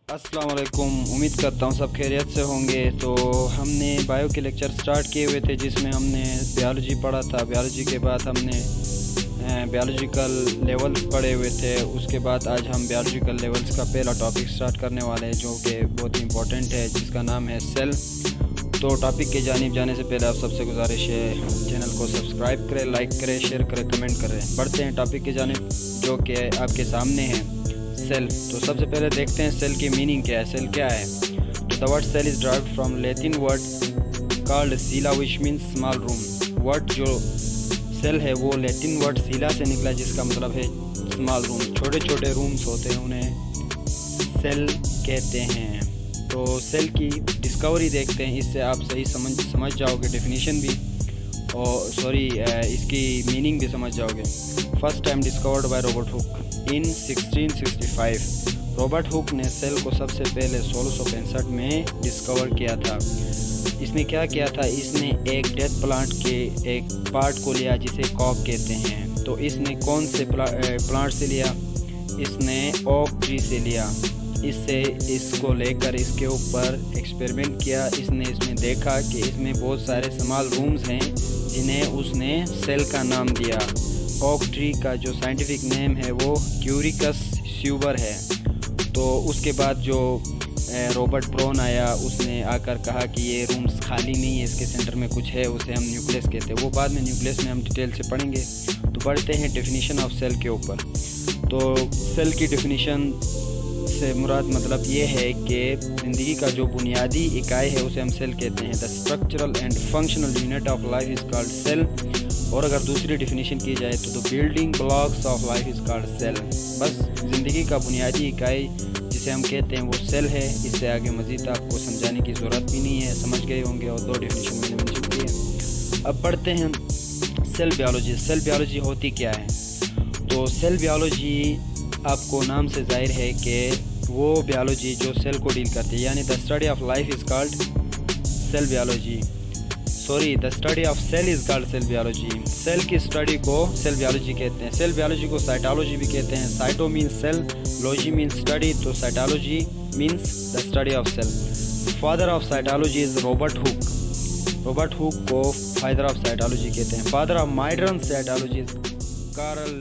अस्सलाम वालेकुम। उम्मीद करता हूँ सब खैरियत से होंगे। तो हमने बायो के लेक्चर स्टार्ट किए हुए थे जिसमें हमने बायोलॉजी पढ़ा था। बायोलॉजी के बाद हमने बायोलॉजिकल लेवल्स पढ़े हुए थे। उसके बाद आज हम बायोलॉजिकल लेवल्स का पहला टॉपिक स्टार्ट करने वाले हैं जो कि बहुत ही इंपॉर्टेंट है, जिसका नाम है सेल। तो टॉपिक की जानिब जाने से पहले आप सबसे गुजारिश है चैनल को सब्सक्राइब करें, लाइक करें, शेयर करें, कमेंट करें। बढ़ते हैं टॉपिक की जानिब जो कि आपके सामने है, सेल। तो सबसे पहले देखते हैं सेल की मीनिंग क्या है, सेल क्या है। तो the word cell is derived from Latin word called cella which means small room. Word जो सेल है वो लैटिन वर्ड सीला से निकला जिसका मतलब है स्मॉल रूम। छोटे छोटे रूम्स होते हैं उन्हें सेल कहते हैं। तो सेल की डिस्कवरी देखते हैं, इससे आप सही समझ जाओगे डेफिनेशन भी और इसकी मीनिंग भी समझ जाओगे। First time discovered by Robert Hooke in 1665। Robert Hooke ने सेल को सबसे पहले 1665 में डिस्कवर किया था। इसने क्या किया था, इसने एक डेथ प्लांट के एक पार्ट को लिया जिसे कॉक कहते हैं। तो इसने कौन से प्लांट से लिया, इसने ओक ट्री से लिया। इसको लेकर इसके ऊपर एक्सपेरिमेंट किया। इसने इसमें देखा कि इसमें बहुत सारे स्मॉल रूम्स हैं जिन्हें उसने सेल का नाम दिया। ओक ट्री का जो साइंटिफिक नेम है वो क्यूरिकस स्यूबर है। तो उसके बाद जो रॉबर्ट ब्राउन आया, उसने आकर कहा कि ये रूम्स खाली नहीं है, इसके सेंटर में कुछ है, उसे हम न्यूक्लियस कहते हैं। वो बाद में न्यूक्लियस में हम डिटेल से पढ़ेंगे। तो बढ़ते हैं डेफिनेशन ऑफ सेल के ऊपर। तो सेल की डेफिनेशन से मुराद मतलब ये है कि ज़िंदगी का जो बुनियादी इकाई है उसे हम सेल कहते हैं। The structural and functional unit of life is called cell. और अगर दूसरी डेफिनेशन की जाए तो the building blocks of life is called cell. बस ज़िंदगी का बुनियादी इकाई जिसे हम कहते हैं वो सेल है। इससे आगे मज़ीद आपको समझाने की ज़रूरत भी नहीं है, समझ गए होंगे। और दो डेफिनेशन मैंने मेंशन की है। अब पढ़ते हैं सेल बायोलॉजी। सेल बायोलॉजी होती क्या है। तो सेल बायोलॉजी आपको नाम से जाहिर है कि वो बायोलॉजी जो सेल को डील करती है, यानी the study of life is called cell biology. The study of cell is called cell biology. Cell की स्टडी को सेल बायोलॉजी कहते हैं। सेल बायोलॉजी को साइटोलॉजी भी कहते हैं। Cyto means cell, logy means study, तो cytology means the study of cell. Father of cytology is Robert Hooke. Robert Hooke को फादर ऑफ साइटोलॉजी कहते हैं। Father of modern cytology is Karl